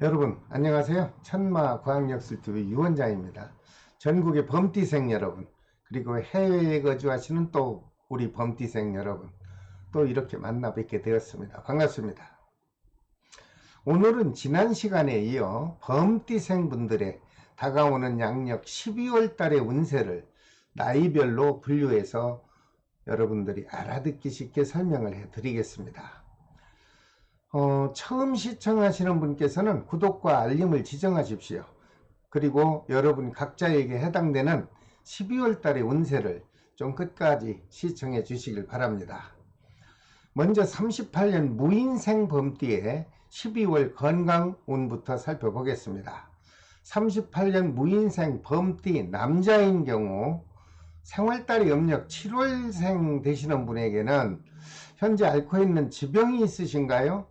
여러분 안녕하세요. 천마과학역술TV 유원장입니다. 전국의 범띠생 여러분, 그리고 해외에 거주하시는 또 우리 범띠생 여러분, 또 이렇게 만나 뵙게 되었습니다. 반갑습니다. 오늘은 지난 시간에 이어 범띠생 분들의 다가오는 양력 12월 달의 운세를 나이별로 분류해서 여러분들이 알아듣기 쉽게 설명을 해 드리겠습니다. 처음 시청하시는 분께서는 구독과 알림을 지정하십시오. 그리고 여러분 각자에게 해당되는 12월 달의 운세를 좀 끝까지 시청해 주시길 바랍니다. 먼저 38년 무인생 범띠의 12월 건강운부터 살펴보겠습니다. 38년 무인생 범띠 남자인 경우 생활달이 음력 7월생 되시는 분에게는 현재 앓고 있는 지병이 있으신가요?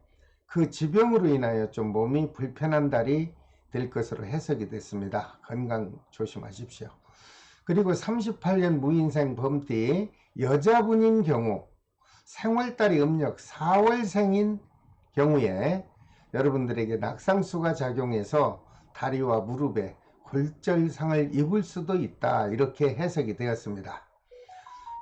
그 지병으로 인하여 좀 몸이 불편한 달이 될 것으로 해석이 됐습니다. 건강 조심하십시오. 그리고 38년 무인생 범띠 여자분인 경우 생월달이 음력 4월생인 경우에 여러분들에게 낙상수가 작용해서 다리와 무릎에 골절상을 입을 수도 있다, 이렇게 해석이 되었습니다.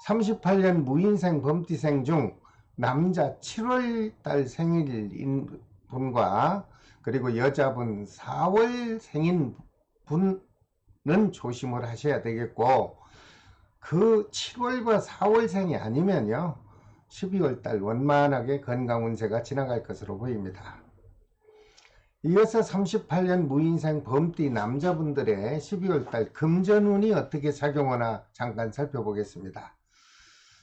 38년 무인생 범띠생 중 남자 7월달 생일인 분과 그리고 여자분 4월 생인 분은 조심을 하셔야 되겠고, 그 7월과 4월생이 아니면요 12월달 원만하게 건강 운세가 지나갈 것으로 보입니다. 이어서 38년 무인생 범띠 남자분들의 12월달 금전운이 어떻게 작용하나 잠깐 살펴보겠습니다.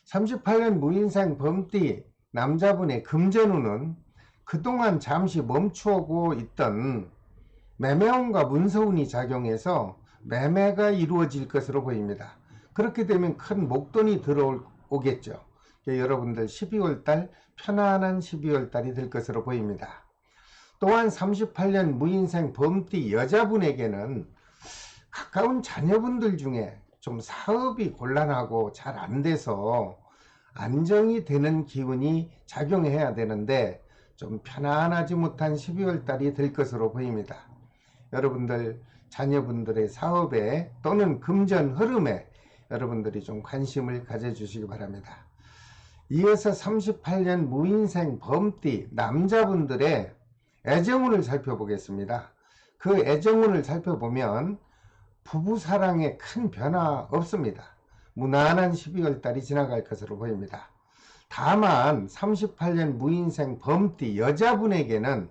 38년 무인생 범띠 남자분의 금전운은 그동안 잠시 멈추고 있던 매매운과 문서운이 작용해서 매매가 이루어질 것으로 보입니다. 그렇게 되면 큰 목돈이 들어오겠죠. 여러분들 12월달 편안한 12월달이 될 것으로 보입니다. 또한 38년 무인생 범띠 여자분에게는 가까운 자녀분들 중에 좀 사업이 곤란하고 잘 안 돼서 안정이 되는 기운이 작용해야 되는데 좀 편안하지 못한 12월 달이 될 것으로 보입니다. 여러분들 자녀분들의 사업에 또는 금전 흐름에 여러분들이 좀 관심을 가져주시기 바랍니다. 이어서 38년 무인생 범띠 남자분들의 애정운을 살펴보겠습니다. 그 애정운을 살펴보면 부부사랑에 큰 변화 없습니다. 무난한 12월 달이 지나갈 것으로 보입니다. 다만 38년 무인생 범띠 여자분에게는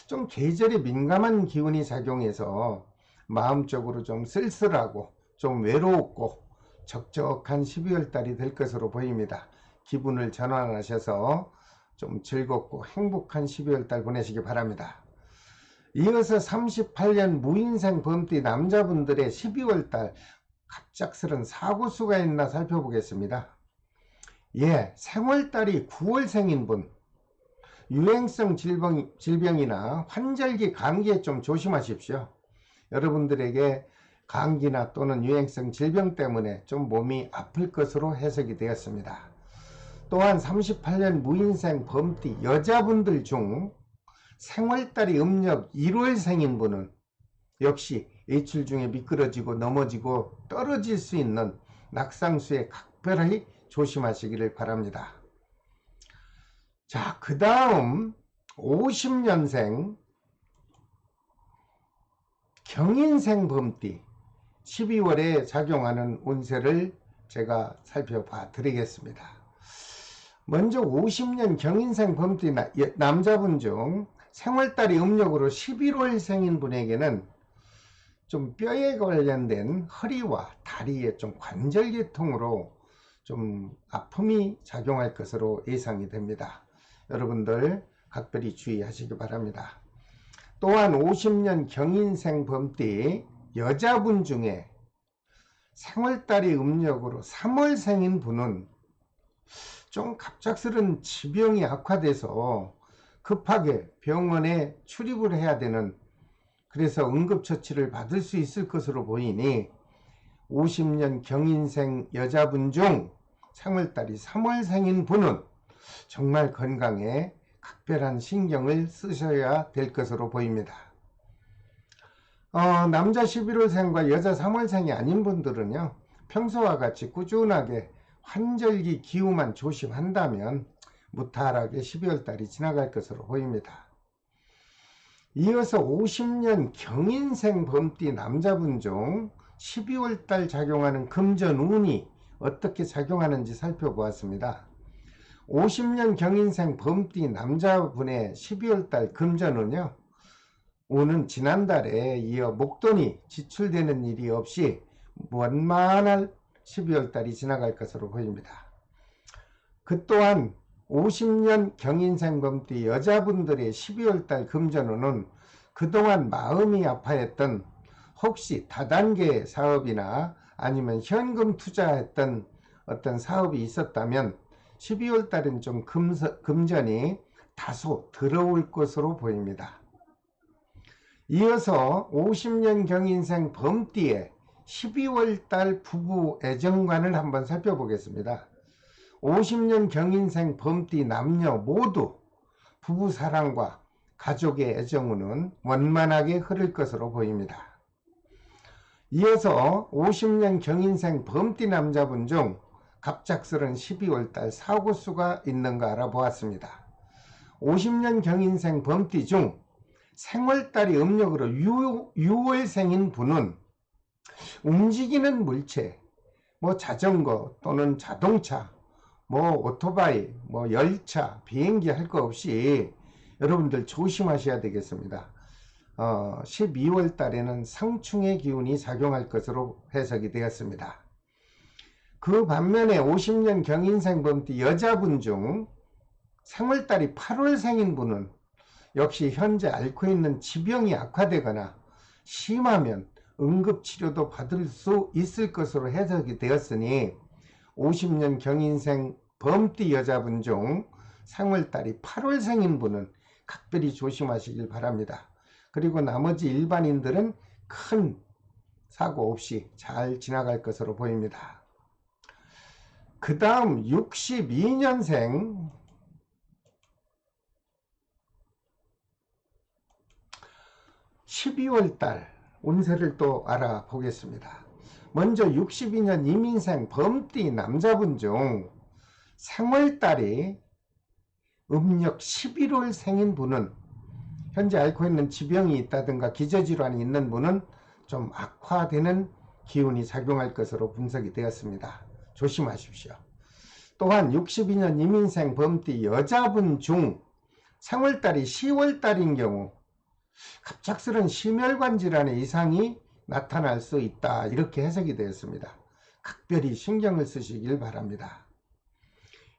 좀 계절에 민감한 기운이 작용해서 마음적으로 좀 쓸쓸하고 좀 외롭고 적적한 12월 달이 될 것으로 보입니다. 기분을 전환하셔서 좀 즐겁고 행복한 12월 달 보내시기 바랍니다. 이어서 38년 무인생 범띠 남자분들의 12월 달 갑작스런 사고수가 있나 살펴보겠습니다. 생월달이 9월생인 분, 유행성 질병이나 환절기 감기에 좀 조심하십시오. 여러분들에게 감기나 또는 유행성 질병 때문에 좀 몸이 아플 것으로 해석이 되었습니다. 또한 38년 무인생 범띠 여자분들 중 생월달이 음력 1월생인 분은 역시 외출 중에 미끄러지고 넘어지고 떨어질 수 있는 낙상수에 각별히 조심하시기를 바랍니다. 자, 그 다음 50년생 경인생 범띠 12월에 작용하는 운세를 제가 살펴봐 드리겠습니다. 먼저 50년 경인생 범띠 남자분 중 생월달이 음력으로 11월생인 분에게는 좀 뼈에 관련된 허리와 다리에 좀 관절계통으로 좀 아픔이 작용할 것으로 예상이 됩니다. 여러분들 각별히 주의하시기 바랍니다. 또한 50년 경인생 범띠 여자분 중에 생월달이 음력으로 3월생인 분은 좀 갑작스런 지병이 악화돼서 급하게 병원에 출입을 해야 되는, 그래서 응급처치를 받을 수 있을 것으로 보이니 50년 경인생 여자분 중 생월달이 3월생인 분은 정말 건강에 각별한 신경을 쓰셔야 될 것으로 보입니다. 남자 11월생과 여자 3월생이 아닌 분들은요, 평소와 같이 꾸준하게 환절기 기후만 조심한다면 무탈하게 12월달이 지나갈 것으로 보입니다. 이어서 50년 경인생 범띠 남자분 중 12월달 작용하는 금전운이 어떻게 작용하는지 살펴보았습니다. 50년 경인생 범띠 남자분의 12월달 금전운은요, 오는 지난달에 이어 목돈이 지출되는 일이 없이 원만한 12월달이 지나갈 것으로 보입니다. 그 또한 50년 경인생 범띠 여자분들의 12월달 금전운은 그동안 마음이 아파했던 혹시 다단계 사업이나 아니면 현금 투자했던 어떤 사업이 있었다면 12월달은 좀 금전이 다소 들어올 것으로 보입니다. 이어서 50년 경인생 범띠의 12월달 부부 애정관을 한번 살펴보겠습니다. 50년 경인생 범띠 남녀 모두 부부사랑과 가족의 애정운은 원만하게 흐를 것으로 보입니다. 이어서 50년 경인생 범띠 남자분 중 갑작스런 12월달 사고수가 있는가 알아보았습니다. 50년 경인생 범띠 중 생월달이 음력으로 6월생인 분은 움직이는 물체, 자전거 또는 자동차, 오토바이, 열차, 비행기 할 거 없이 여러분들 조심하셔야 되겠습니다. 12월 달에는 상충의 기운이 작용할 것으로 해석이 되었습니다. 그 반면에 50년 경인생 범띠 여자분 중 생월달이 8월생인 분은 역시 현재 앓고 있는 지병이 악화되거나 심하면 응급치료도 받을 수 있을 것으로 해석이 되었으니 50년 경인생 범띠 여자분 중 생월달이 8월생인 분은 각별히 조심하시길 바랍니다. 그리고 나머지 일반인들은 큰 사고 없이 잘 지나갈 것으로 보입니다. 그 다음 62년생 12월달 운세를 또 알아보겠습니다. 먼저 62년 이민생 범띠 남자분 중 생월달이 음력 11월 생인 분은 현재 앓고 있는 지병이 있다든가 기저질환이 있는 분은 좀 악화되는 기운이 작용할 것으로 분석이 되었습니다. 조심하십시오. 또한 62년 이민생 범띠 여자분 중 생월달이 10월달인 경우 갑작스런 심혈관 질환의 이상이 나타날 수 있다, 이렇게 해석이 되었습니다. 각별히 신경을 쓰시길 바랍니다.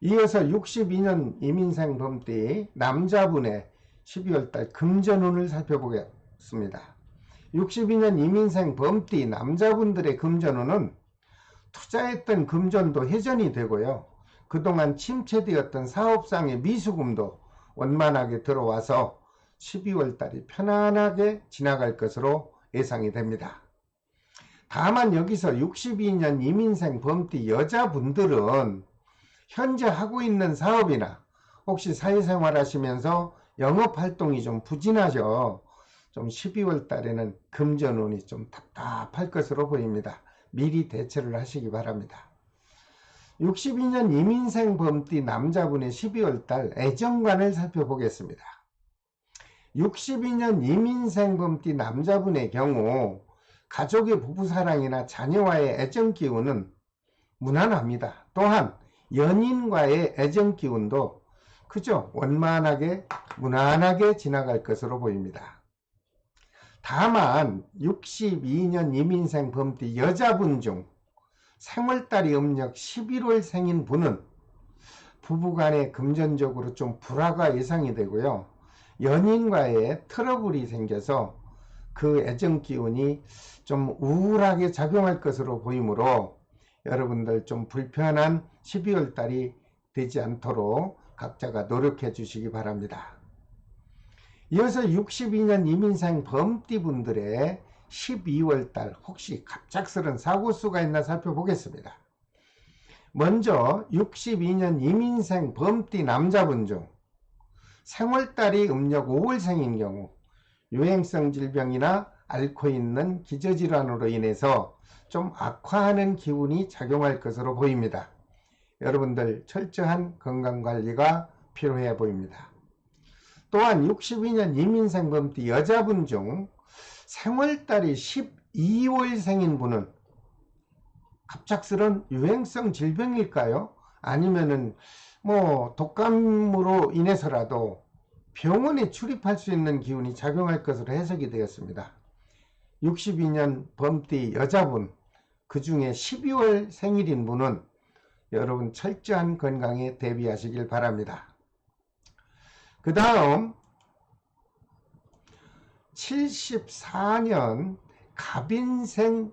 이어서 62년 이민생 범띠 남자분의 12월달 금전운을 살펴보겠습니다. 62년 이민생 범띠 남자분들의 금전운은 투자했던 금전도 회전이 되고요, 그동안 침체되었던 사업상의 미수금도 원만하게 들어와서 12월달이 편안하게 지나갈 것으로 예상이 됩니다. 다만 여기서 62년 이민생 범띠 여자분들은 현재 하고 있는 사업이나 혹시 사회생활 하시면서 영업활동이 좀 부진하죠. 좀 12월달에는 금전운이 좀 답답할 것으로 보입니다. 미리 대처를 하시기 바랍니다. 62년 이민생 범띠 남자분의 12월달 애정관을 살펴보겠습니다. 62년 이민생 범띠 남자분의 경우 가족의 부부사랑이나 자녀와의 애정기운은 무난합니다. 또한 연인과의 애정기운도 그저 원만하게 무난하게 지나갈 것으로 보입니다. 다만 62년 이민생 범띠 여자분 중 생월달이 음력 11월 생인 분은 부부간에 금전적으로 좀 불화가 예상이 되고요, 연인과의 트러블이 생겨서 그 애정기운이 좀 우울하게 작용할 것으로 보이므로 여러분들 좀 불편한 12월달이 되지 않도록 각자가 노력해 주시기 바랍니다. 이어서 62년 이민생 범띠분들의 12월달 혹시 갑작스런 사고수가 있나 살펴보겠습니다. 먼저 62년 이민생 범띠 남자분 중 생월달이 음력 5월생인 경우 유행성 질병이나 앓고 있는 기저질환으로 인해서 좀 악화하는 기운이 작용할 것으로 보입니다. 여러분들 철저한 건강관리가 필요해 보입니다. 또한 62년 이민생 범띠 여자분 중 생월달이 12월생인 분은 갑작스런 유행성 질병일까요? 아니면은 독감으로 인해서라도 병원에 출입할 수 있는 기운이 작용할 것으로 해석이 되었습니다. 62년 범띠 여자분, 그 중에 12월 생일인 분은 여러분 철저한 건강에 대비하시길 바랍니다. 그 다음 74년 갑인생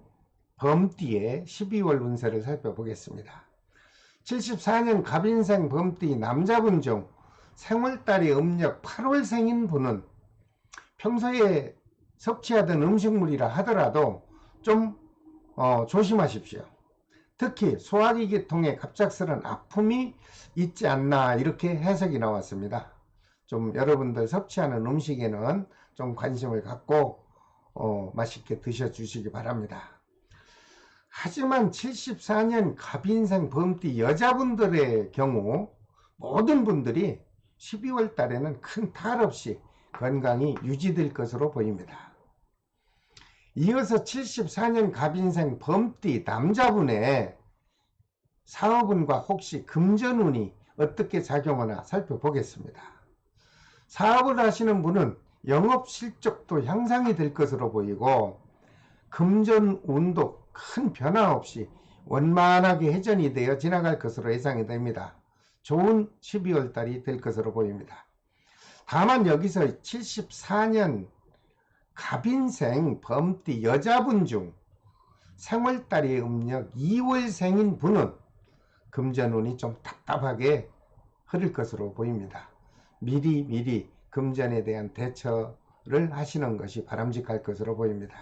범띠의 12월 운세를 살펴보겠습니다. 74년 갑인생 범띠 남자분 중 생월달이 음력 8월생인 분은 평소에 섭취하던 음식물이라 하더라도 좀 조심하십시오. 특히 소화기계통에 갑작스런 아픔이 있지 않나 이렇게 해석이 나왔습니다. 좀 여러분들 섭취하는 음식에는 좀 관심을 갖고 맛있게 드셔주시기 바랍니다. 하지만 74년 갑인생 범띠 여자분들의 경우 모든 분들이 12월 달에는 큰 탈 없이 건강이 유지될 것으로 보입니다. 이어서 74년 갑인생 범띠 남자분의 사업운과 혹시 금전운이 어떻게 작용하나 살펴보겠습니다. 사업을 하시는 분은 영업 실적도 향상이 될 것으로 보이고 금전운도 큰 변화 없이 원만하게 회전이 되어 지나갈 것으로 예상이 됩니다. 좋은 12월 달이 될 것으로 보입니다. 다만 여기서 74년 갑인생 범띠 여자분 중 생월달이 음력 2월생인 분은 금전운이 좀 답답하게 흐를 것으로 보입니다. 미리 금전에 대한 대처를 하시는 것이 바람직할 것으로 보입니다.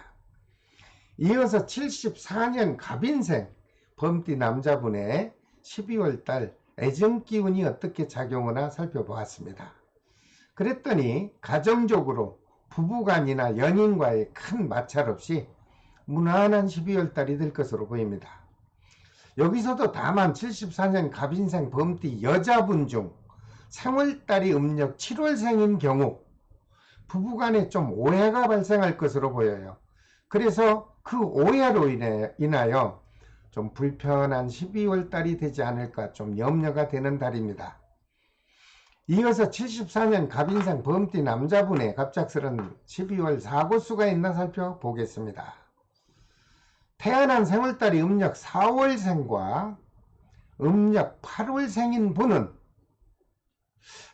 이어서 74년 갑인생 범띠 남자분의 12월달 애정기운이 어떻게 작용하나 살펴보았습니다. 그랬더니 가정적으로 부부간이나 연인과의 큰 마찰 없이 무난한 12월달이 될 것으로 보입니다. 여기서도 다만 74년 갑인생 범띠 여자분 중 생월달이 음력 7월생인 경우 부부간에 좀 오해가 발생할 것으로 보여요. 그래서 그 오해로 인하여 좀 불편한 12월 달이 되지 않을까 좀 염려가 되는 달입니다. 이어서 74년 갑인생 범띠 남자분의 갑작스런 12월 사고수가 있나 살펴보겠습니다. 태어난 생월달이 음력 4월생과 음력 8월생인 분은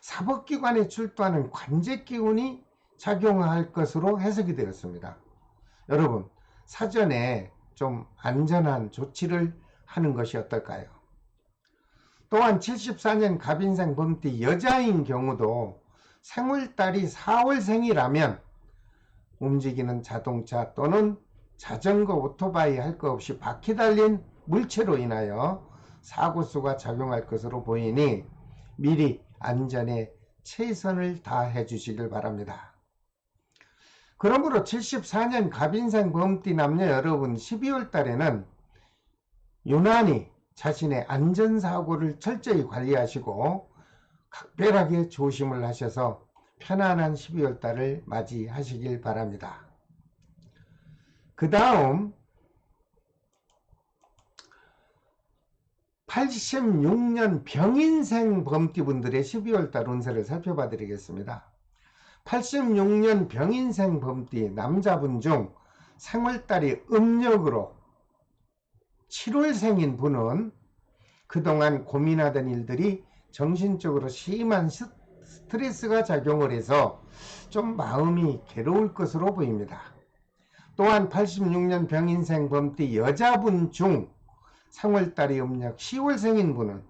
사법기관에 출두하는 관제기운이 작용할 것으로 해석이 되었습니다. 여러분, 사전에 좀 안전한 조치를 하는 것이 어떨까요? 또한 74년 갑인생 범띠 여자인 경우도 생월달이 4월생이라면 움직이는 자동차 또는 자전거, 오토바이 할 것 없이 바퀴 달린 물체로 인하여 사고수가 작용할 것으로 보이니 미리 안전에 최선을 다해 주시길 바랍니다. 그러므로 74년 갑인생 범띠 남녀 여러분 12월 달에는 유난히 자신의 안전사고를 철저히 관리하시고 각별하게 조심을 하셔서 편안한 12월 달을 맞이하시길 바랍니다. 그 다음 86년 병인생 범띠분들의 12월 달 운세를 살펴봐 드리겠습니다. 86년 병인생 범띠 남자분 중 생월달이 음력으로 7월생인 분은 그동안 고민하던 일들이 정신적으로 심한 스트레스가 작용을 해서 좀 마음이 괴로울 것으로 보입니다. 또한 86년 병인생 범띠 여자분 중 생월달이 음력 10월생인 분은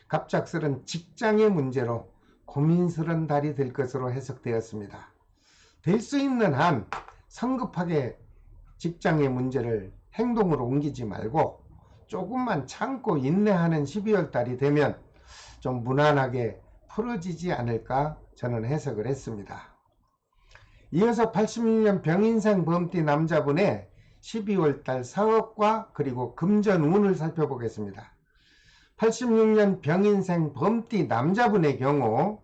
갑작스런 직장의 문제로 고민스러운 달이 될 것으로 해석되었습니다. 될 수 있는 한 성급하게 직장의 문제를 행동으로 옮기지 말고 조금만 참고 인내하는 12월 달이 되면 좀 무난하게 풀어지지 않을까 저는 해석을 했습니다. 이어서 86년 병인생 범띠 남자분의 12월달 사업과 그리고 금전운을 살펴보겠습니다. 86년 병인생 범띠 남자분의 경우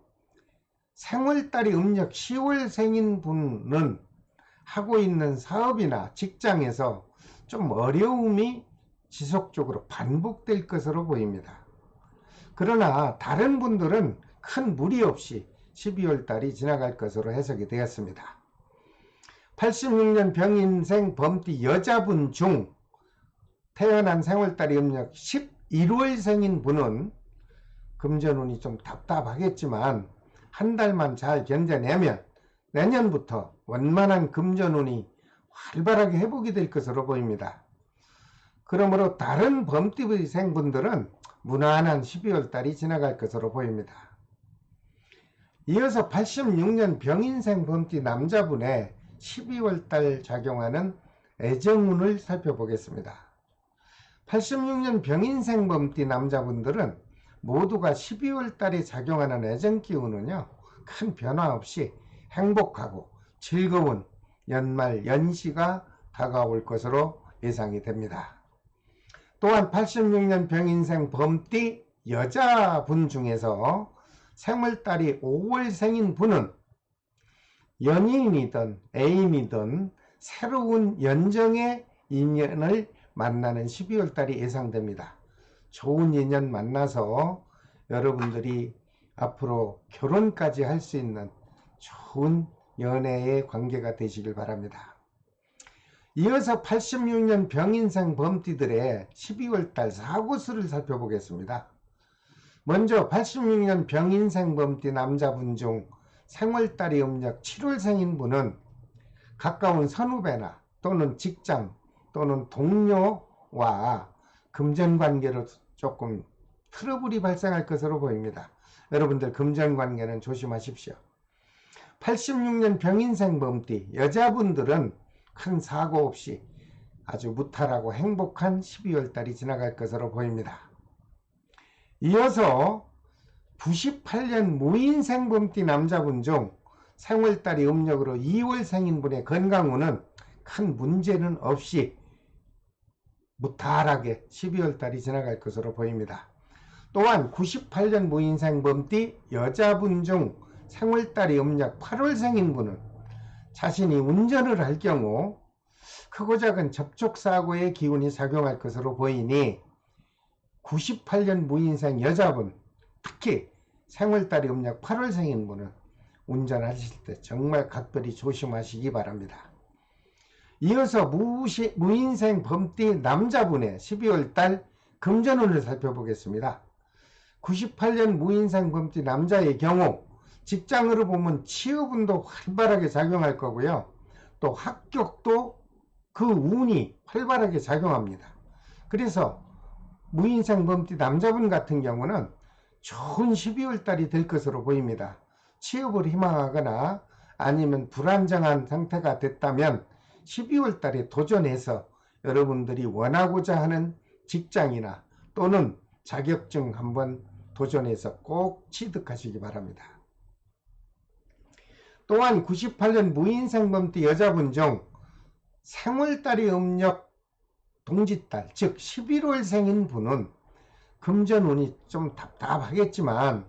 생월달이 음력 10월생인 분은 하고 있는 사업이나 직장에서 좀 어려움이 지속적으로 반복될 것으로 보입니다. 그러나 다른 분들은 큰 무리 없이 12월달이 지나갈 것으로 해석이 되었습니다. 86년 병인생 범띠 여자분 중 태어난 생월달이 음력 11월생인 분은 금전운이 좀 답답하겠지만 한 달만 잘 견뎌내면 내년부터 원만한 금전운이 활발하게 회복이 될 것으로 보입니다. 그러므로 다른 범띠생 분들은 무난한 12월달이 지나갈 것으로 보입니다. 이어서 86년 병인생 범띠 남자분의 12월달 작용하는 애정운을 살펴보겠습니다. 86년 병인생 범띠 남자분들은 모두가 12월달에 작용하는 애정기운은요, 큰 변화 없이 행복하고 즐거운 연말 연시가 다가올 것으로 예상이 됩니다. 또한 86년 병인생 범띠 여자분 중에서 생월달이 5월생인 분은 연인이든 애인이든 새로운 연정의 인연을 만나는 12월달이 예상됩니다. 좋은 인연 만나서 여러분들이 앞으로 결혼까지 할 수 있는 좋은 연애의 관계가 되시길 바랍니다. 이어서 86년 병인생 범띠들의 12월달 사고수를 살펴보겠습니다. 먼저 86년 병인생 범띠 남자분 중 생월달이 음력 7월생인 분은 가까운 선후배나 또는 직장 또는 동료와 금전관계로 조금 트러블이 발생할 것으로 보입니다. 여러분들 금전관계는 조심하십시오. 86년 병인생 범띠 여자분들은 큰 사고 없이 아주 무탈하고 행복한 12월달이 지나갈 것으로 보입니다. 이어서 98년 무인생 범띠 남자분 중 생월달이 음력으로 2월생인 분의 건강운은 큰 문제는 없이 무탈하게 12월달이 지나갈 것으로 보입니다. 또한 98년 무인생 범띠 여자분 중 생월달이 음력 8월생인 분은 자신이 운전을 할 경우 크고 작은 접촉사고의 기운이 작용할 것으로 보이니 98년 무인생 여자분, 특히 생월달이 음력 8월생인 분은 운전하실 때 정말 각별히 조심하시기 바랍니다. 이어서 무인생 범띠 남자분의 12월달 금전운을 살펴보겠습니다. 98년 무인생 범띠 남자의 경우 직장으로 보면 취업운도 활발하게 작용할 거고요. 또 합격도 그 운이 활발하게 작용합니다. 그래서 무인생 범띠 남자분 같은 경우는 좋은 12월달이 될 것으로 보입니다. 취업을 희망하거나 아니면 불안정한 상태가 됐다면 12월달에 도전해서 여러분들이 원하고자 하는 직장이나 또는 자격증 한번 도전해서 꼭 취득하시기 바랍니다. 또한 98년 무인생 범띠 여자분 중 생월달이 음력 동짓달 즉 11월생인 분은 금전운이 좀 답답하겠지만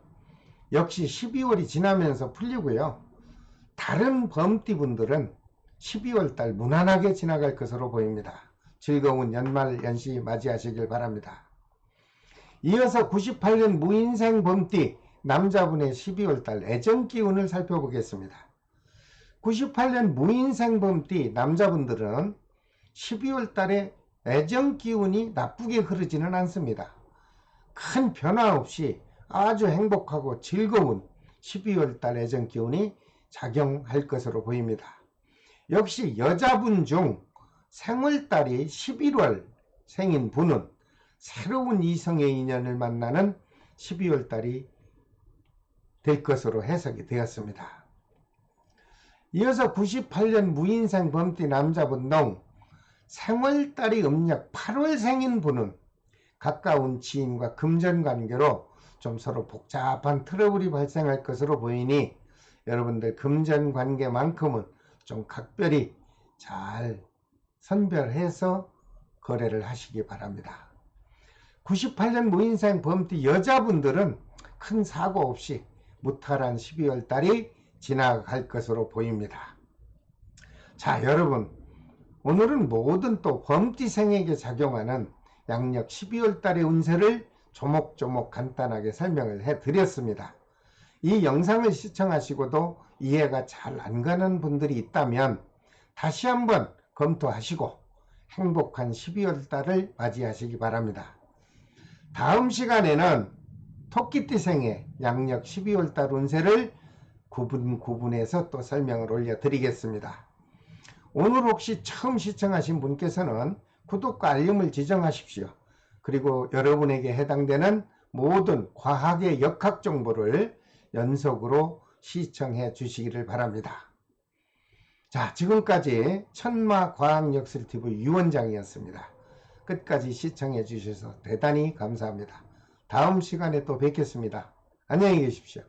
역시 12월이 지나면서 풀리고요. 다른 범띠분들은 12월달 무난하게 지나갈 것으로 보입니다. 즐거운 연말 연시 맞이하시길 바랍니다. 이어서 98년 무인생 범띠 남자분의 12월달 애정기운을 살펴보겠습니다. 98년 무인생 범띠 남자분들은 12월달에 애정기운이 나쁘게 흐르지는 않습니다. 큰 변화 없이 아주 행복하고 즐거운 12월달 애정기운이 작용할 것으로 보입니다. 역시 여자분 중 생월달이 11월 생인 분은 새로운 이성의 인연을 만나는 12월달이 될 것으로 해석이 되었습니다. 이어서 98년 무인생 범띠 남자분 중 생월달이 음력 8월생인 분은 가까운 지인과 금전관계로 좀 서로 복잡한 트러블이 발생할 것으로 보이니 여러분들 금전관계만큼은 좀 각별히 잘 선별해서 거래를 하시기 바랍니다. 98년 무인생 범띠 여자분들은 큰 사고 없이 무탈한 12월 달이 지나갈 것으로 보입니다. 자, 여러분, 오늘은 모든 또 범띠생에게 작용하는 양력 12월 달의 운세를 조목조목 간단하게 설명을 해드렸습니다. 이 영상을 시청하시고도 이해가 잘 안 가는 분들이 있다면 다시 한번 검토하시고 행복한 12월 달을 맞이하시기 바랍니다. 다음 시간에는 토끼띠생의 양력 12월 달 운세를 구분해서 또 설명을 올려드리겠습니다. 오늘 혹시 처음 시청하신 분께서는 구독과 알림을 지정하십시오. 그리고 여러분에게 해당되는 모든 과학의 역학 정보를 연속으로 시청해 주시기를 바랍니다. 자, 지금까지 천마과학역술TV 유원장이었습니다. 끝까지 시청해 주셔서 대단히 감사합니다. 다음 시간에 또 뵙겠습니다. 안녕히 계십시오.